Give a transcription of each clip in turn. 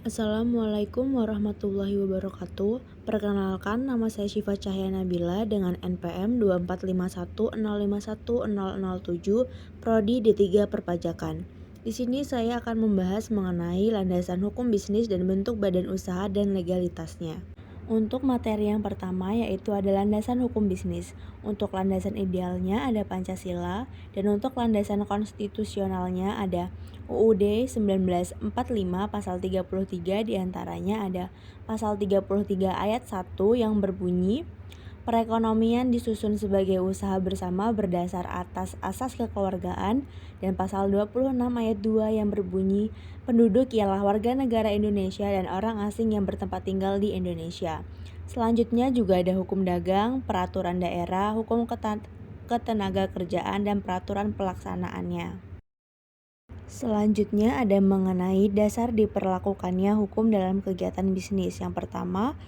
Assalamualaikum warahmatullahi wabarakatuh. Perkenalkan, nama saya Syifa Cahya Nabila dengan NPM 2451051007, Prodi D3 Perpajakan. Di sini saya akan membahas mengenai landasan hukum bisnis dan bentuk badan usaha dan legalitasnya. Untuk materi yang pertama yaitu ada landasan hukum bisnis. Untuk landasan idealnya ada Pancasila, dan untuk landasan konstitusionalnya ada UUD 1945 pasal 33, diantaranya ada pasal 33 ayat 1 yang berbunyi perekonomian disusun sebagai usaha bersama berdasar atas asas kekeluargaan, dan pasal 26 ayat 2 yang berbunyi penduduk ialah warga negara Indonesia dan orang asing yang bertempat tinggal di Indonesia. Selanjutnya juga ada hukum dagang, peraturan daerah, hukum ketenaga kerjaan, dan peraturan pelaksanaannya. Selanjutnya ada mengenai dasar diperlakukannya hukum dalam kegiatan bisnis. Yang pertama,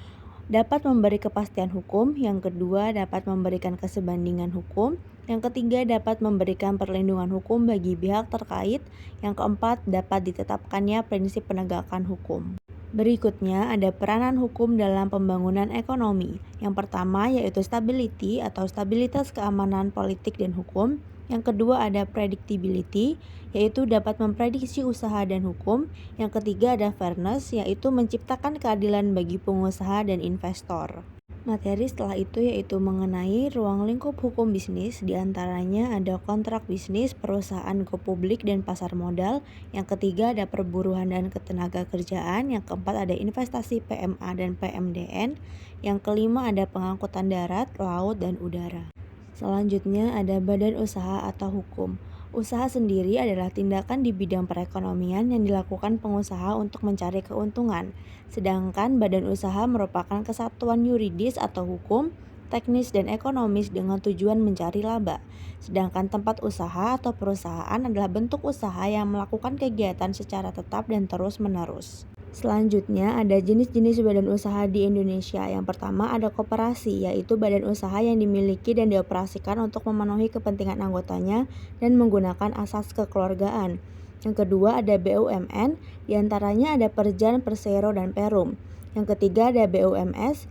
dapat memberi kepastian hukum. Yang kedua, dapat memberikan kesebandingan hukum. Yang ketiga, dapat memberikan perlindungan hukum bagi pihak terkait. Yang keempat, dapat ditetapkannya prinsip penegakan hukum. Berikutnya ada peranan hukum dalam pembangunan ekonomi. Yang pertama yaitu stability atau stabilitas keamanan politik dan hukum. Yang kedua ada predictability, yaitu dapat memprediksi usaha dan hukum. Yang ketiga ada fairness, yaitu menciptakan keadilan bagi pengusaha dan investor. Materi setelah itu yaitu mengenai ruang lingkup hukum bisnis, diantaranya ada kontrak bisnis, perusahaan go publik, dan pasar modal. Yang ketiga ada perburuhan dan ketenaga kerjaan. Yang keempat ada investasi PMA dan PMDN. Yang kelima ada pengangkutan darat, laut, dan udara. Selanjutnya ada badan usaha atau hukum. Usaha sendiri adalah tindakan di bidang perekonomian yang dilakukan pengusaha untuk mencari keuntungan. Sedangkan badan usaha merupakan kesatuan yuridis atau hukum, teknis dan ekonomis dengan tujuan mencari laba. Sedangkan tempat usaha atau perusahaan adalah bentuk usaha yang melakukan kegiatan secara tetap dan terus-menerus. Selanjutnya ada jenis-jenis badan usaha di Indonesia. Yang pertama ada koperasi, yaitu badan usaha yang dimiliki dan dioperasikan untuk memenuhi kepentingan anggotanya dan menggunakan asas kekeluargaan. Yang kedua ada BUMN, diantaranya ada Perjan, Persero, dan Perum. Yang ketiga ada BUMS,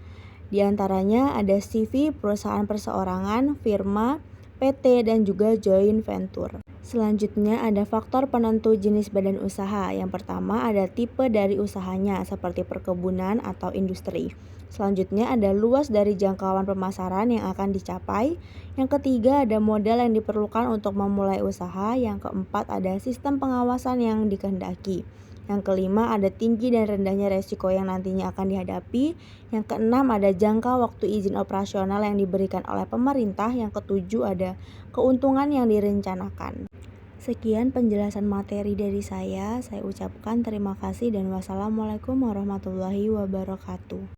diantaranya ada CV, perusahaan perseorangan, firma, PT, dan juga joint venture. Selanjutnya ada faktor penentu jenis badan usaha. Yang pertama ada tipe dari usahanya seperti perkebunan atau industri. Selanjutnya ada luas dari jangkauan pemasaran yang akan dicapai. Yang ketiga ada modal yang diperlukan untuk memulai usaha. Yang keempat ada sistem pengawasan yang dikehendaki. Yang kelima ada tinggi dan rendahnya resiko yang nantinya akan dihadapi. Yang keenam ada jangka waktu izin operasional yang diberikan oleh pemerintah. Yang ketujuh ada keuntungan yang direncanakan. Sekian penjelasan materi dari saya ucapkan terima kasih dan wassalamualaikum warahmatullahi wabarakatuh.